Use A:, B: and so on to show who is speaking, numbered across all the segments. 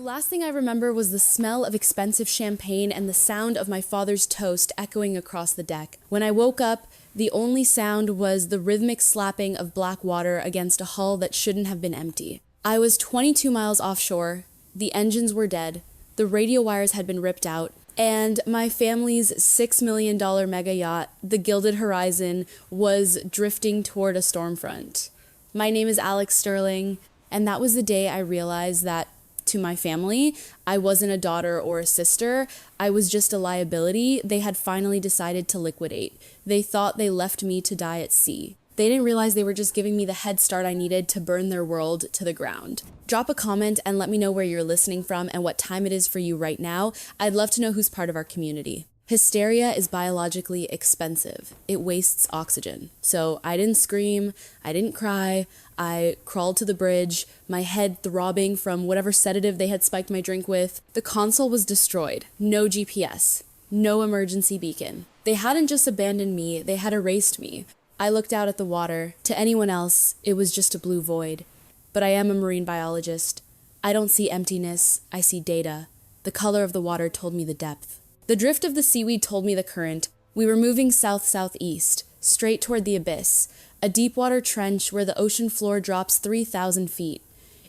A: last thing I remember was the smell of expensive champagne and the sound of my father's toast echoing across the deck. When I woke up, the only sound was the rhythmic slapping of black water against a hull that shouldn't have been empty. I was 22 miles offshore, the engines were dead, the radio wires had been ripped out, and my family's $6 million mega yacht, the Gilded Horizon, was drifting toward a storm front. My name is Alex Sterling, and that was the day I realized that to my family, I wasn't a daughter or a sister. I was just a liability they had finally decided to liquidate. They thought they left me to die at sea. They didn't realize they were just giving me the head start I needed to burn their world to the ground. Drop a comment and let me know where you're listening from and what time it is for you right now. I'd love to know who's part of our community. Hysteria is biologically expensive. It wastes oxygen. So I didn't scream, I didn't cry, I crawled to the bridge, my head throbbing from whatever sedative they had spiked my drink with. The console was destroyed. No GPS. No emergency beacon. They hadn't just abandoned me, they had erased me. I looked out at the water. To anyone else, it was just a blue void. But I am a marine biologist. I don't see emptiness, I see data. The color of the water told me the depth. The drift of the seaweed told me the current. We were moving south-southeast, straight toward the abyss, a deep-water trench where the ocean floor drops 3,000 feet.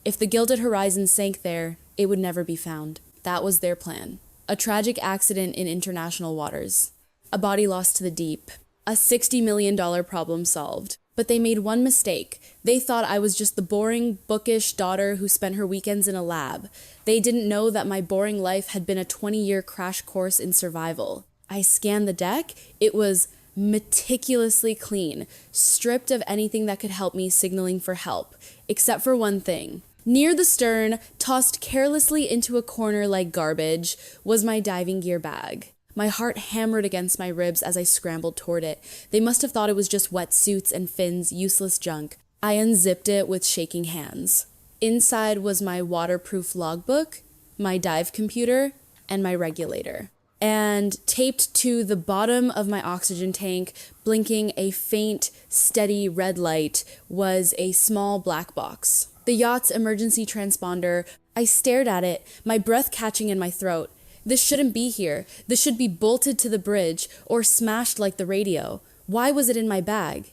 A: If the Gilded Horizon sank there, it would never be found. That was their plan. A tragic accident in international waters. A body lost to the deep. A $60 million problem solved. But they made one mistake. They thought I was just the boring, bookish daughter who spent her weekends in a lab. They didn't know that my boring life had been a 20-year crash course in survival. I scanned the deck. It was meticulously clean, stripped of anything that could help me signaling for help, except for one thing. Near the stern, tossed carelessly into a corner like garbage, was my diving gear bag. My heart hammered against my ribs as I scrambled toward it. They must have thought it was just wetsuits and fins, useless junk. I unzipped it with shaking hands. Inside was my waterproof logbook, my dive computer, and my regulator. And taped to the bottom of my oxygen tank, blinking a faint, steady red light, was a small black box. The yacht's emergency transponder. I stared at it, my breath catching in my throat. This shouldn't be here. This should be bolted to the bridge or smashed like the radio. Why was it in my bag?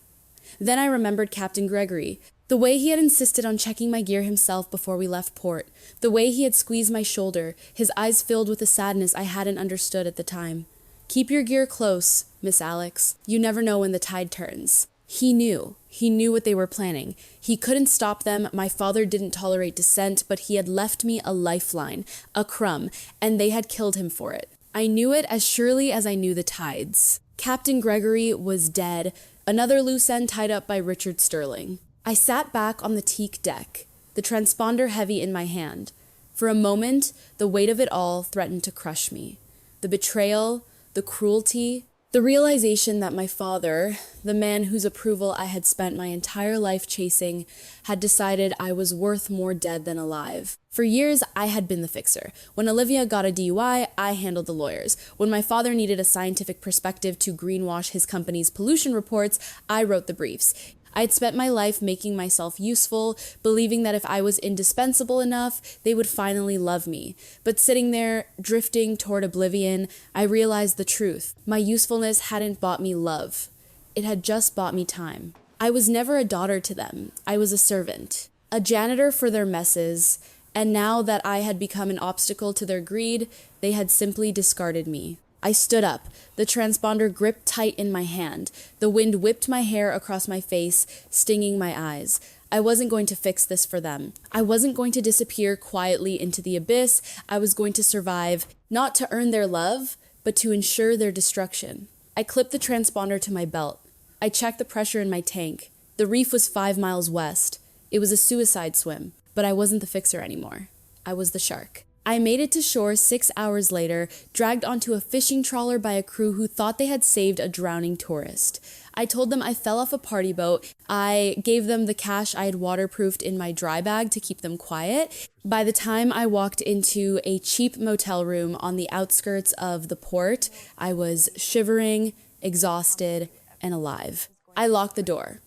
A: Then I remembered Captain Gregory. The way he had insisted on checking my gear himself before we left port. The way he had squeezed my shoulder, his eyes filled with a sadness I hadn't understood at the time. Keep your gear close, Miss Alex. You never know when the tide turns. He knew. He knew what they were planning. He couldn't stop them. My father didn't tolerate dissent, but he had left me a lifeline, a crumb, and they had killed him for it. I knew it as surely as I knew the tides. Captain Gregory was dead, another loose end tied up by Richard Sterling. I sat back on the teak deck, the transponder heavy in my hand. For a moment, the weight of it all threatened to crush me. The betrayal, the cruelty, the realization that my father, the man whose approval I had spent my entire life chasing, had decided I was worth more dead than alive. For years, I had been the fixer. When Olivia got a DUI, I handled the lawyers. When my father needed a scientific perspective to greenwash his company's pollution reports, I wrote the briefs. I'd spent my life making myself useful, believing that if I was indispensable enough, they would finally love me. But sitting there, drifting toward oblivion, I realized the truth. My usefulness hadn't bought me love. It had just bought me time. I was never a daughter to them. I was a servant, a janitor for their messes, and now that I had become an obstacle to their greed, they had simply discarded me. I stood up, the transponder gripped tight in my hand. The wind whipped my hair across my face, stinging my eyes. I wasn't going to fix this for them. I wasn't going to disappear quietly into the abyss. I was going to survive, not to earn their love, but to ensure their destruction. I clipped the transponder to my belt. I checked the pressure in my tank. The reef was 5 miles west. It was a suicide swim, but I wasn't the fixer anymore. I was the shark. I made it to shore 6 hours later, dragged onto a fishing trawler by a crew who thought they had saved a drowning tourist. I told them I fell off a party boat. I gave them the cash I had waterproofed in my dry bag to keep them quiet. By the time I walked into a cheap motel room on the outskirts of the port, I was shivering, exhausted, and alive. I locked the door.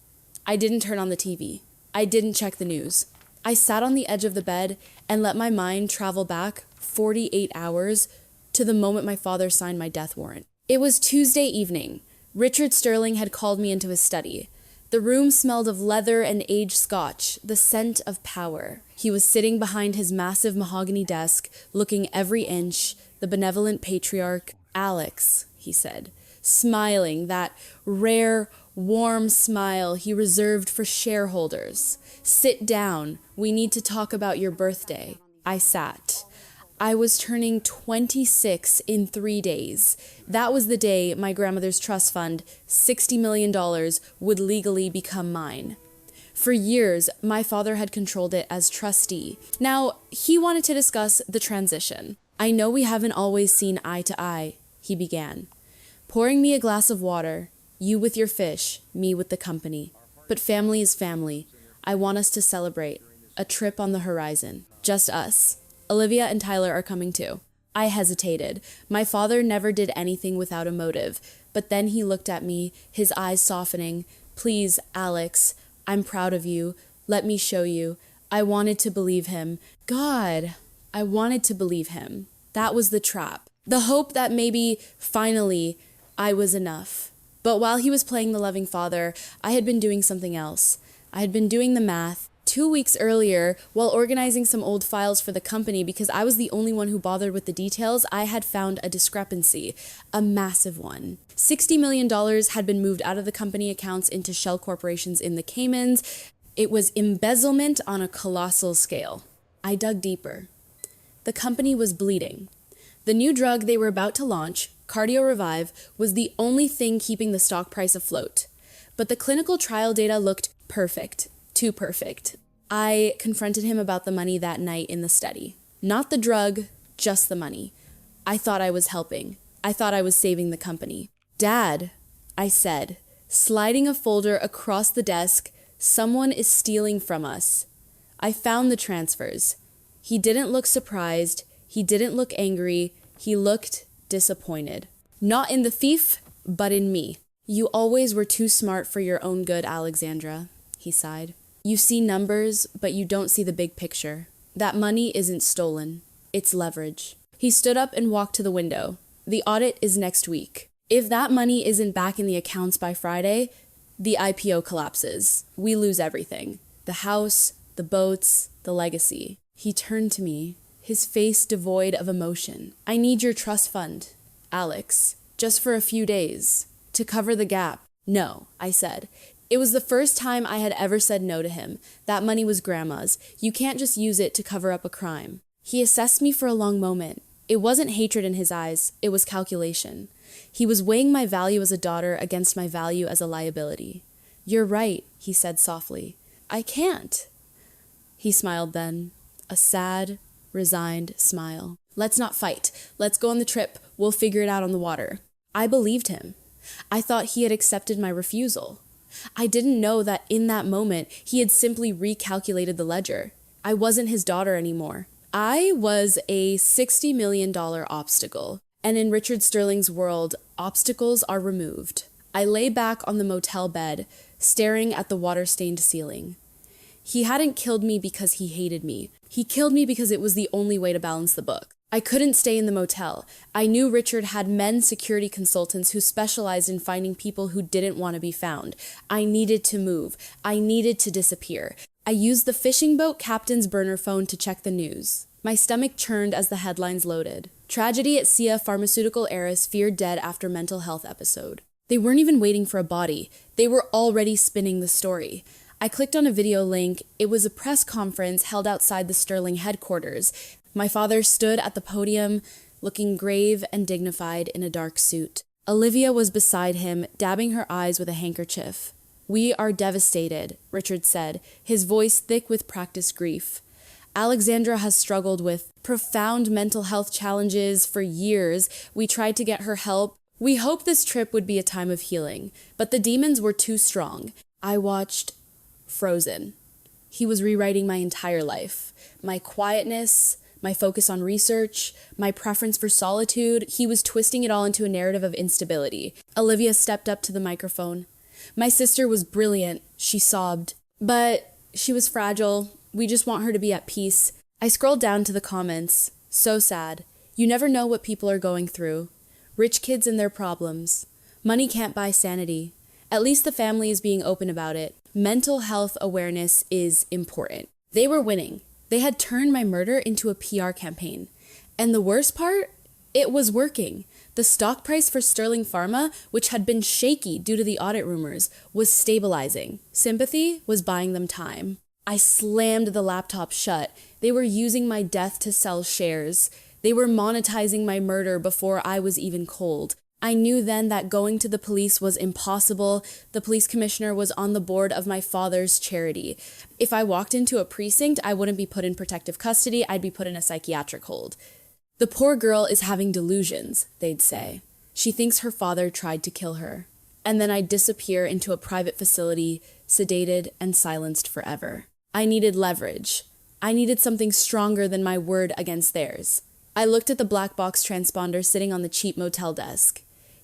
A: I didn't turn on the TV. I didn't check the news. I sat on the edge of the bed and let my mind travel back 48 hours to the moment my father signed my death warrant. It was Tuesday evening. Richard Sterling had called me into his study. The room smelled of leather and aged scotch, the scent of power. He was sitting behind his massive mahogany desk, looking every inch, the benevolent patriarch. "Alex," he said, smiling, that rare, warm smile he reserved for shareholders. "Sit down. We need to talk about your birthday." I sat. I was turning 26 in 3 days. That was the day my grandmother's trust fund, $60 million, would legally become mine. For years, my father had controlled it as trustee. Now, he wanted to discuss the transition. "I know we haven't always seen eye to eye," he began, pouring me a glass of water, "you with your fish, me with the company. But family is family. I want us to celebrate. A trip on the horizon. Just us. Olivia and Tyler are coming too." I hesitated. My father never did anything without a motive. But then he looked at me, his eyes softening. "Please, Alex, I'm proud of you. Let me show you." I wanted to believe him. God, I wanted to believe him. That was the trap. The hope that maybe, finally, I was enough. But while he was playing the loving father, I had been doing something else. I had been doing the math. 2 weeks earlier, while organizing some old files for the company because I was the only one who bothered with the details, I had found a discrepancy, a massive one. $60 million had been moved out of the company accounts into shell corporations in the Caymans. It was embezzlement on a colossal scale. I dug deeper. The company was bleeding. The new drug they were about to launch, Cardio Revive, was the only thing keeping the stock price afloat. But the clinical trial data looked perfect. Too perfect. I confronted him about the money that night in the study. Not the drug, just the money. I thought I was helping. I thought I was saving the company. "Dad," I said, sliding a folder across the desk, "someone is stealing from us." I found the transfers. He didn't look surprised. He didn't look angry. He looked disappointed. Not in the thief, but in me. "You always were too smart for your own good, Alexandra," he sighed. "You see numbers, but you don't see the big picture. That money isn't stolen. It's leverage." He stood up and walked to the window. "The audit is next week. If that money isn't back in the accounts by Friday, the IPO collapses. We lose everything. The house, the boats, the legacy." He turned to me, his face devoid of emotion. "I need your trust fund, Alex, just for a few days, to cover the gap." "No," I said. It was the first time I had ever said no to him. That money was Grandma's. You can't just use it to cover up a crime. He assessed me for a long moment. It wasn't hatred in his eyes. It was calculation. He was weighing my value as a daughter against my value as a liability. "You're right," he said softly. "I can't." He smiled then, a sad, resigned smile. "Let's not fight. Let's go on the trip. We'll figure it out on the water." I believed him. I thought he had accepted my refusal. I didn't know that in that moment, he had simply recalculated the ledger. I wasn't his daughter anymore. I was a $60 million obstacle, and in Richard Sterling's world, obstacles are removed. I lay back on the motel bed, staring at the water-stained ceiling. He hadn't killed me because he hated me. He killed me because it was the only way to balance the book. I couldn't stay in the motel. I knew Richard had men security consultants who specialized in finding people who didn't want to be found. I needed to move. I needed to disappear. I used the fishing boat captain's burner phone to check the news. My stomach churned as the headlines loaded. Tragedy at Sia pharmaceutical heiress feared dead after mental health episode. They weren't even waiting for a body. They were already spinning the story. I clicked on a video link. It was a press conference held outside the Sterling headquarters. My father stood at the podium, looking grave and dignified in a dark suit. Olivia was beside him, dabbing her eyes with a handkerchief. "We are devastated," Richard said, his voice thick with practiced grief. "Alexandra has struggled with profound mental health challenges for years. We tried to get her help. We hoped this trip would be a time of healing, but the demons were too strong." I watched, frozen. He was rewriting my entire life. My quietness, my focus on research, my preference for solitude. He was twisting it all into a narrative of instability. Olivia stepped up to the microphone. "My sister was brilliant," she sobbed. "But she was fragile. We just want her to be at peace. I scrolled down to the comments. So sad. You never know what people are going through. Rich kids and their problems. Money can't buy sanity. At least the family is being open about it. Mental health awareness is important. They were winning. They had turned my murder into a PR campaign. And the worst part? It was working. The stock price for Sterling Pharma, which had been shaky due to the audit rumors, was stabilizing. Sympathy was buying them time. I slammed the laptop shut. They were using my death to sell shares. They were monetizing my murder before I was even cold. I knew then that going to the police was impossible. The police commissioner was on the board of my father's charity. If I walked into a precinct, I wouldn't be put in protective custody. I'd be put in a psychiatric hold. The poor girl is having delusions, they'd say. She thinks her father tried to kill her. And then I'd disappear into a private facility, sedated and silenced forever. I needed leverage. I needed something stronger than my word against theirs. I looked at the black box transponder sitting on the cheap motel desk.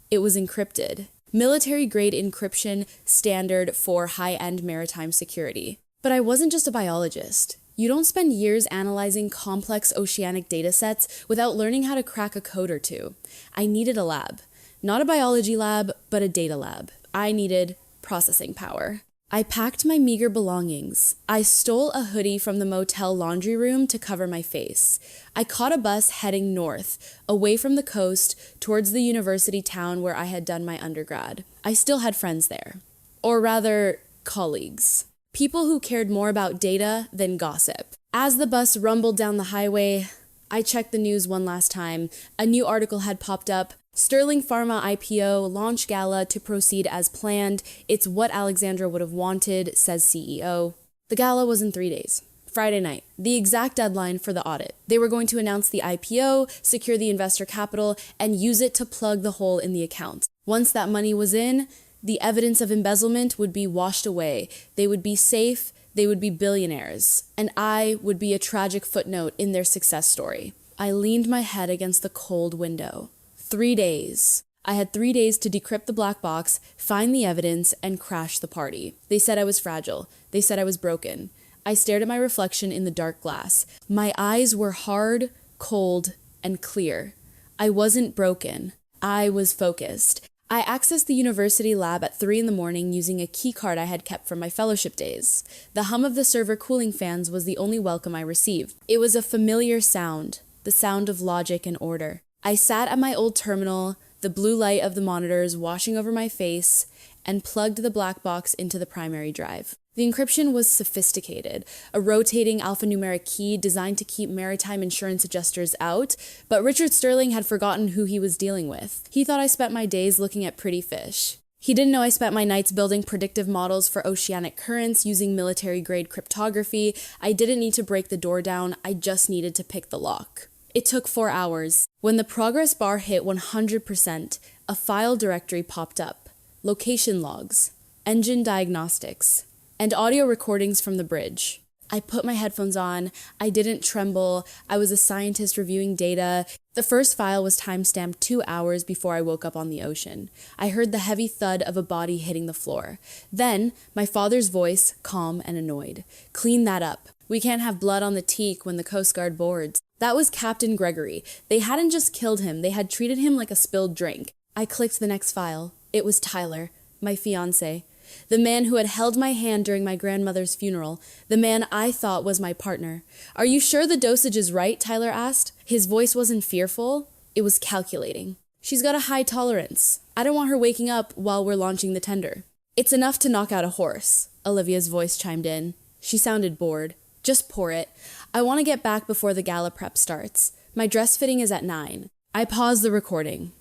A: It was encrypted. Military-grade encryption standard for high-end maritime security. But I wasn't just a biologist. You don't spend years analyzing complex oceanic datasets without learning how to crack a code or two. I needed a lab. Not a biology lab, but a data lab. I needed processing power. I packed my meager belongings. I stole a hoodie from the motel laundry room to cover my face. I caught a bus heading north, away from the coast, towards the university town where I had done my undergrad. I still had friends there. Or rather, colleagues. People who cared more about data than gossip. As the bus rumbled down the highway, I checked the news one last time. A new article had popped up. Sterling Pharma IPO launch gala to proceed as planned. It's what Alexandra would have wanted, says CEO. The gala was in 3 days. Friday night, the exact deadline for the audit. They were going to announce the IPO, secure the investor capital, and use it to plug the hole in the account. Once that money was in, the evidence of embezzlement would be washed away. They would be safe, they would be billionaires, and I would be a tragic footnote in their success story. I leaned my head against the cold window. 3 days. I had 3 days to decrypt the black box, find the evidence, and crash the party. They said I was fragile. They said I was broken. I stared at my reflection in the dark glass. My eyes were hard, cold, and clear. I wasn't broken. I was focused. I accessed the university lab at 3 a.m. using a key card I had kept from my fellowship days. The hum of the server cooling fans was the only welcome I received. It was a familiar sound, the sound of logic and order. I sat at my old terminal, the blue light of the monitors washing over my face, and plugged the black box into the primary drive. The encryption was sophisticated, a rotating alphanumeric key designed to keep maritime insurance adjusters out, but Richard Sterling had forgotten who he was dealing with. He thought I spent my days looking at pretty fish. He didn't know I spent my nights building predictive models for oceanic currents using military-grade cryptography. I didn't need to break the door down, I just needed to pick the lock. It took 4 hours. When the progress bar hit 100%, a file directory popped up. Location logs, engine diagnostics, and audio recordings from the bridge. I put my headphones on. I didn't tremble. I was a scientist reviewing data. The first file was timestamped 2 hours before I woke up on the ocean. I heard the heavy thud of a body hitting the floor. Then, my father's voice, calm and annoyed. Clean that up. We can't have blood on the teak when the Coast Guard boards. That was Captain Gregory. They hadn't just killed him, they had treated him like a spilled drink. I clicked the next file. It was Tyler, my fiancé. The man who had held my hand during my grandmother's funeral. The man I thought was my partner. Are you sure the dosage is right? Tyler asked. His voice wasn't fearful. It was calculating. She's got a high tolerance. I don't want her waking up while we're launching the tender. It's enough to knock out a horse, Olivia's voice chimed in. She sounded bored. Just pour it. I want to get back before the gala prep starts. My dress fitting is at 9. I paused the recording.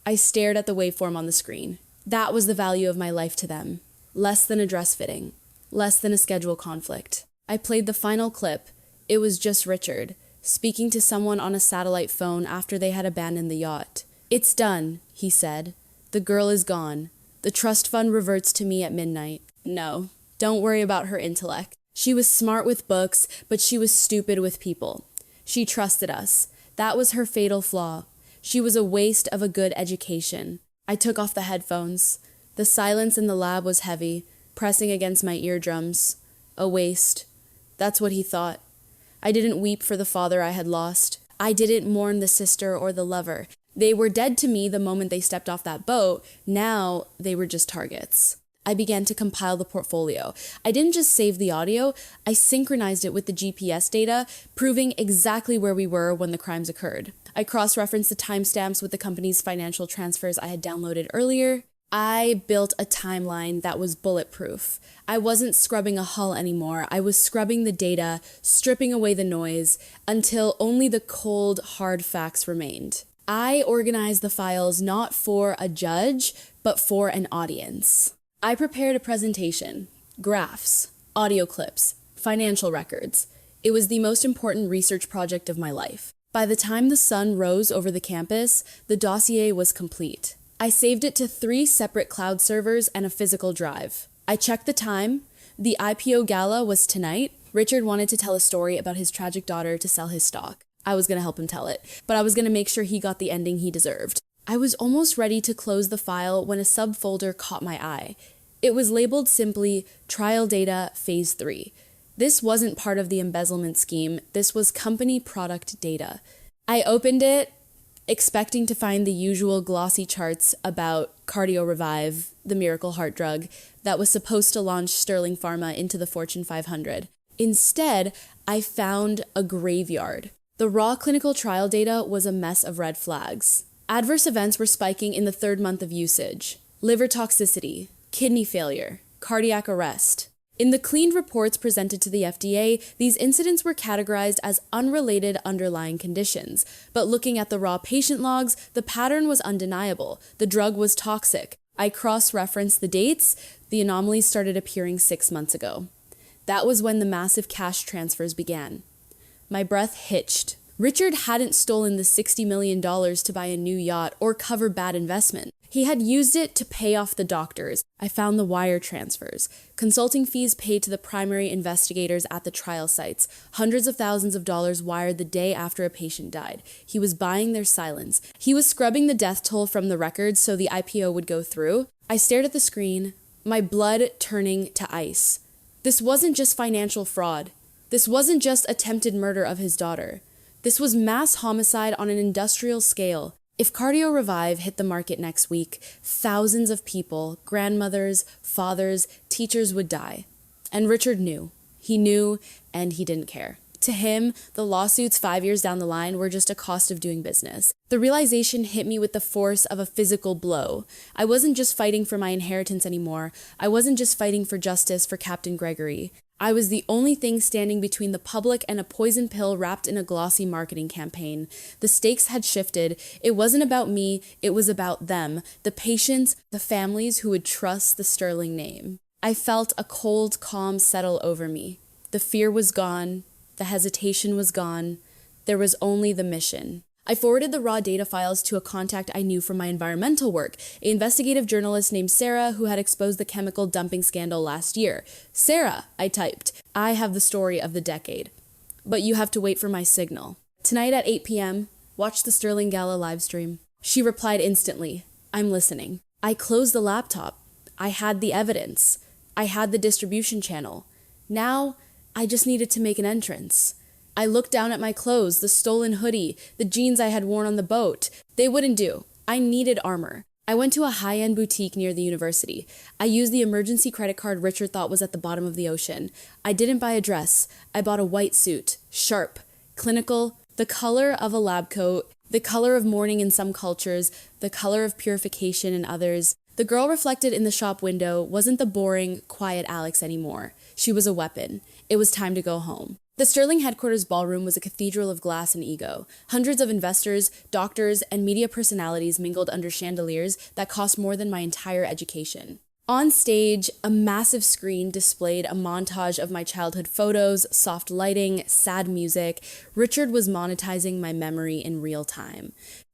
A: I stared at the waveform on the screen. That was the value of my life to them. Less than a dress fitting. Less than a schedule conflict. I played the final clip. It was just Richard, speaking to someone on a satellite phone after they had abandoned the yacht. It's done, he said. The girl is gone. The trust fund reverts to me at midnight. No, don't worry about her intellect. She was smart with books, but she was stupid with people. She trusted us. That was her fatal flaw. She was a waste of a good education. I took off the headphones. The silence in the lab was heavy, pressing against my eardrums. A waste. That's what he thought. I didn't weep for the father I had lost. I didn't mourn the sister or the lover. They were dead to me the moment they stepped off that boat. Now they were just targets. I began to compile the portfolio. I didn't just save the audio, I synchronized it with the GPS data, proving exactly where we were when the crimes occurred. I cross-referenced the timestamps with the company's financial transfers I had downloaded earlier. I built a timeline that was bulletproof. I wasn't scrubbing a hull anymore. I was scrubbing the data, stripping away the noise, until only the cold, hard facts remained. I organized the files not for a judge, but for an audience. I prepared a presentation, graphs, audio clips, financial records. It was the most important research project of my life. By the time the sun rose over the campus, the dossier was complete. I saved it to 3 separate cloud servers and a physical drive. I checked the time. The IPO gala was tonight. Richard wanted to tell a story about his tragic daughter to sell his stock. I was going to help him tell it, but I was going to make sure he got the ending he deserved. I was almost ready to close the file when a subfolder caught my eye. It was labeled simply Trial Data Phase 3. This wasn't part of the embezzlement scheme. This was company product data. I opened it, expecting to find the usual glossy charts about Cardio Revive, the miracle heart drug that was supposed to launch Sterling Pharma into the Fortune 500. Instead, I found a graveyard. The raw clinical trial data was a mess of red flags. Adverse events were spiking in the 3rd month of usage. Liver toxicity, kidney failure, cardiac arrest. In the cleaned reports presented to the FDA, these incidents were categorized as unrelated underlying conditions. But looking at the raw patient logs, the pattern was undeniable. The drug was toxic. I cross-referenced the dates. The anomalies started appearing 6 months ago. That was when the massive cash transfers began. My breath hitched. Richard hadn't stolen the $60 million to buy a new yacht or cover bad investment. He had used it to pay off the doctors. I found the wire transfers. Consulting fees paid to the primary investigators at the trial sites. Hundreds of thousands of dollars wired the day after a patient died. He was buying their silence. He was scrubbing the death toll from the records so the IPO would go through. I stared at the screen, my blood turning to ice. This wasn't just financial fraud. This wasn't just attempted murder of his daughter. This was mass homicide on an industrial scale. If Cardio Revive hit the market next week, thousands of people, grandmothers, fathers, teachers would die. And Richard knew. He knew, and he didn't care. To him, the lawsuits 5 years down the line were just a cost of doing business. The realization hit me with the force of a physical blow. I wasn't just fighting for my inheritance anymore. I wasn't just fighting for justice for Captain Gregory. I was the only thing standing between the public and a poison pill wrapped in a glossy marketing campaign. The stakes had shifted. It wasn't about me, it was about them, the patients, the families who would trust the Sterling name. I felt a cold calm settle over me. The fear was gone, the hesitation was gone, there was only the mission. I forwarded the raw data files to a contact I knew from my environmental work, an investigative journalist named Sarah who had exposed the chemical dumping scandal last year. "Sarah," I typed, "I have the story of the decade. But you have to wait for my signal. Tonight at 8 p.m., watch the Sterling Gala livestream." She replied instantly, "I'm listening." I closed the laptop. I had the evidence. I had the distribution channel. Now, I just needed to make an entrance. I looked down at my clothes, the stolen hoodie, the jeans I had worn on the boat. They wouldn't do. I needed armor. I went to a high-end boutique near the university. I used the emergency credit card Richard thought was at the bottom of the ocean. I didn't buy a dress. I bought a white suit, sharp, clinical, the color of a lab coat, the color of mourning in some cultures, the color of purification in others. The girl reflected in the shop window wasn't the boring, quiet Alex anymore. She was a weapon. It was time to go home. The Sterling headquarters ballroom was a cathedral of glass and ego. Hundreds of investors, doctors, and media personalities mingled under chandeliers that cost more than my entire education. On stage, a massive screen displayed a montage of my childhood photos, soft lighting, sad music. Richard was monetizing my memory in real time.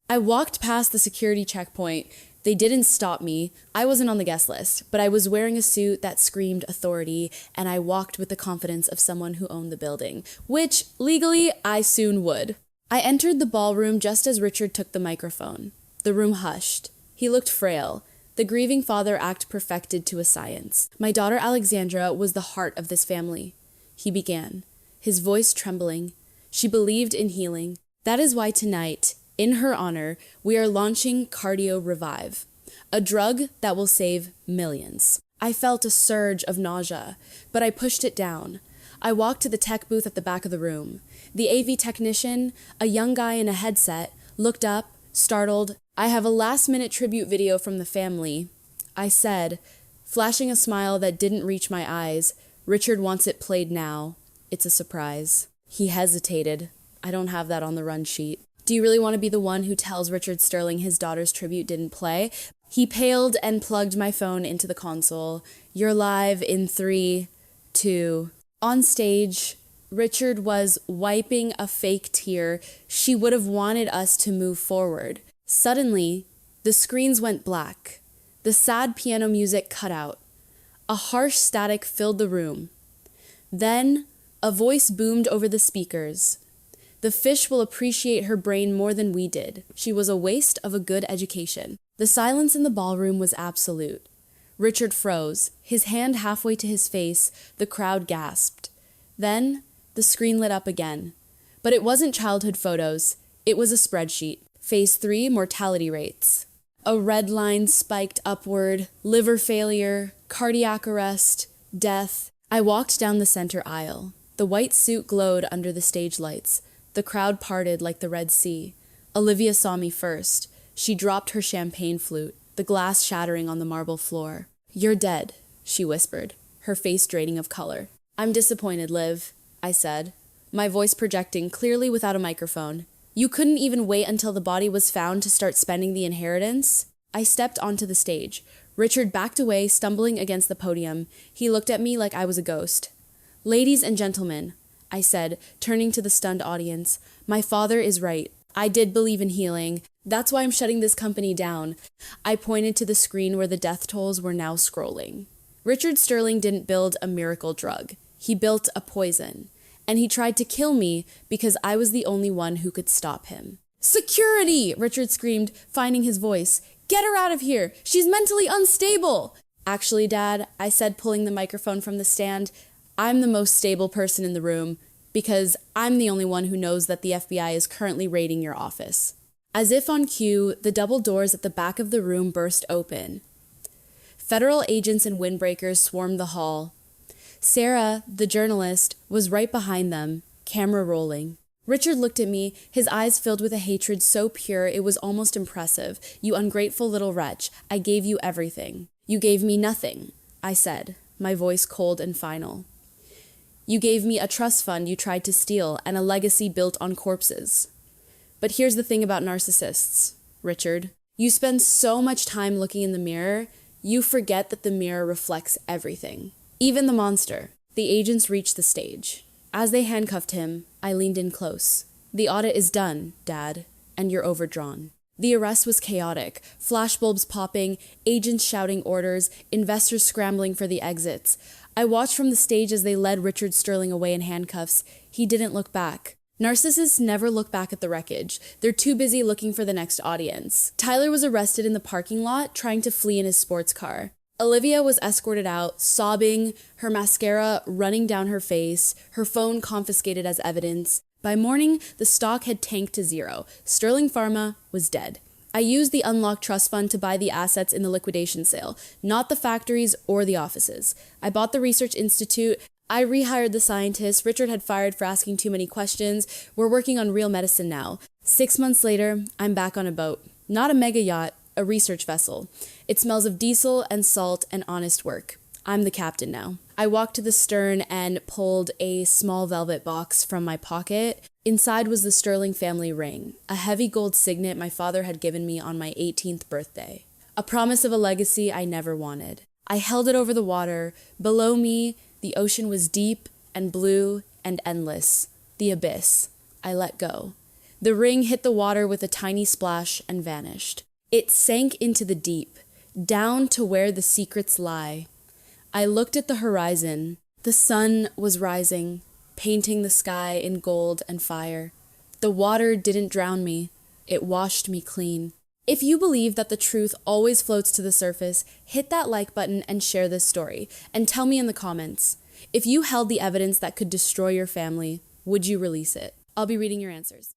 A: I walked past the security checkpoint. They didn't stop me. I wasn't on the guest list, but I was wearing a suit that screamed authority, and I walked with the confidence of someone who owned the building, which, legally, I soon would. I entered the ballroom just as Richard took the microphone. The room hushed. He looked frail. The grieving father act perfected to a science. "My daughter Alexandra was the heart of this family," he began. his voice trembling. She believed in healing. That is why tonight, in her honor, we are launching Cardio Revive, a drug that will save millions. I felt a surge of nausea, but I pushed it down. I walked to the tech booth at the back of the room. The AV technician, a young guy in a headset, looked up, startled. "I have a last-minute tribute video from the family," I said, flashing a smile that didn't reach my eyes. "Richard wants it played now. It's a surprise." He hesitated. "I don't have that on the run sheet." "Do you really want to be the one who tells Richard Sterling his daughter's tribute didn't play?" He paled and plugged my phone into the console. "You're live in 3, 2... On stage, Richard was wiping a fake tear. She would have wanted us to move forward. Suddenly, the screens went black. The sad piano music cut out. A harsh static filled the room. Then, a voice boomed over the speakers. "The fish will appreciate her brain more than we did. She was a waste of a good education." The silence in the ballroom was absolute. Richard froze, his hand halfway to his face. The crowd gasped. Then, the screen lit up again. But it wasn't childhood photos. It was a spreadsheet. Phase 3 mortality rates. A red line spiked upward. Liver failure, cardiac arrest, death. I walked down the center aisle. The white suit glowed under the stage lights. The crowd parted like the Red Sea. Olivia saw me first. She dropped her champagne flute, the glass shattering on the marble floor. "You're dead," she whispered, her face draining of color. "I'm disappointed, Liv," I said, my voice projecting clearly without a microphone. "You couldn't even wait until the body was found to start spending the inheritance?" I stepped onto the stage. Richard backed away, stumbling against the podium. He looked at me like I was a ghost. "Ladies and gentlemen," I said, turning to the stunned audience, "my father is right. I did believe in healing. That's why I'm shutting this company down." I pointed to the screen where the death tolls were now scrolling. Richard Sterling didn't build a miracle drug. He built a poison. And he tried to kill me because I was the only one who could stop him. "Security!" Richard screamed, finding his voice. "Get her out of here! She's mentally unstable!" "Actually, Dad," I said, pulling the microphone from the stand, "I'm the most stable person in the room because I'm the only one who knows that the FBI is currently raiding your office." As if on cue, the double doors at the back of the room burst open. Federal agents and windbreakers swarmed the hall. Sarah, the journalist, was right behind them, camera rolling. Richard looked at me, his eyes filled with a hatred so pure it was almost impressive. "You ungrateful little wretch, I gave you everything." "You gave me nothing," I said, my voice cold and final. "You gave me a trust fund you tried to steal and a legacy built on corpses." But here's the thing about narcissists, Richard. You spend so much time looking in the mirror, you forget that the mirror reflects everything. Even the monster. The agents reached the stage. As they handcuffed him, I leaned in close. "The audit is done, Dad, and you're overdrawn." The arrest was chaotic. Flashbulbs popping, agents shouting orders, investors scrambling for the exits. I watched from the stage as they led Richard Sterling away in handcuffs. He didn't look back. Narcissists never look back at the wreckage. They're too busy looking for the next audience. Tyler was arrested in the parking lot, trying to flee in his sports car. Olivia was escorted out, sobbing, her mascara running down her face, her phone confiscated as evidence. By morning, the stock had tanked to zero. Sterling Pharma was dead. I used the unlocked trust fund to buy the assets in the liquidation sale, not the factories or the offices. I bought the research institute. I rehired the scientists Richard had fired for asking too many questions. We're working on real medicine now. 6 months later, I'm back on a boat. Not a mega yacht, a research vessel. It smells of diesel and salt and honest work. I'm the captain now. I walked to the stern and pulled a small velvet box from my pocket. Inside was the Sterling family ring, a heavy gold signet my father had given me on my 18th birthday. A promise of a legacy I never wanted. I held it over the water. Below me, the ocean was deep and blue and endless. The abyss. I let go. The ring hit the water with a tiny splash and vanished. It sank into the deep, down to where the secrets lie. I looked at the horizon. The sun was rising, painting the sky in gold and fire. The water didn't drown me. It washed me clean. If you believe that the truth always floats to the surface, hit that like button and share this story, and tell me in the comments. If you held the evidence that could destroy your family, would you release it? I'll be reading your answers.